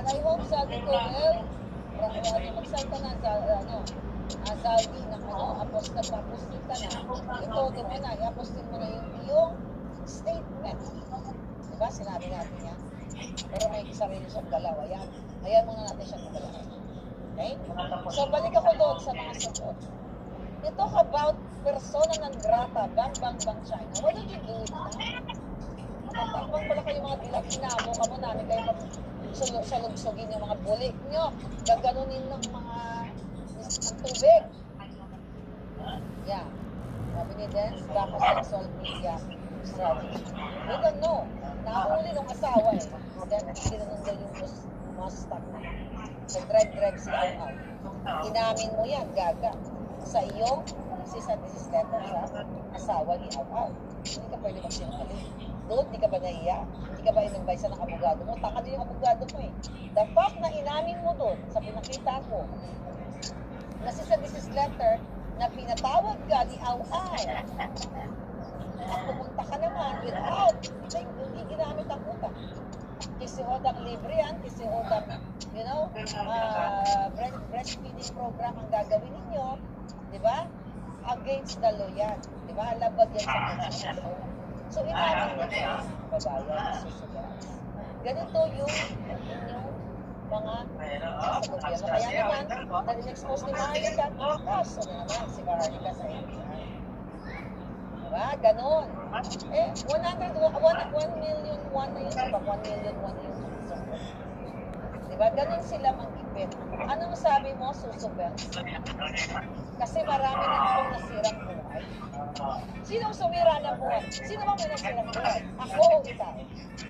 And I hope, sabi ko, well, magsalta na sa, Zaldi ng apostat ka na. Itodo mo na, i-apostate mo na yung statement. Diba? Sinabi natin yan. Pero may sarili siyang galaw. Ayan muna natin siyang galaw. Okay? So, balik ako doon sa mga sagot. You talk about persona non grata, bang China. What did you do with that? Matakbang pala kayo mga dilag, inamo ka mo namin kayo salugsugin yung mga bulik nyo. Gaganunin ng mga tubig. Yeah. Sabi ni Dance, baka sexual media strategy. We don't know. Nakahuli ng asawa eh. Then, ginanundan yung mustang na. Nag-drive si Au-Au. Inamin mo yan, gaga. Sa iyo, sis letter sa asawa ni Au-Au. Hindi ka pwede magsinungaling. Doon, hindi ka ba naiya? Hindi ka ba inumbaysa ng abogado mo? Taka din yung abogado mo eh. The fact na inamin mo doon, sa pinakita ko, na sis letter, na pinatawag ka ni Au-Au. At pumunta ka naman without, hindi ginamit ang utang. Kisihodang libre yan, kisihodang, breastfeeding program ang gagawin ninyo, di ba? Against the law yan. Di ba? Labag yan sa Constitution. So, inamin nyo, babayan, susugat. Ganito yung mga sa gobyerno. Kaya naman, na-expose ni Maharlika, kaso na naman si Maharlika sa NBI. Diba? Ganon. 1 million na yun. 1 million na yun. Diba? Ganon sila mag-ipit. Anong sabi mo, susubel? Kasi marami na akong nasirang buhay. Sino sumira ng buhay? Sino bang may nasirang buhay? Ako o ikaw?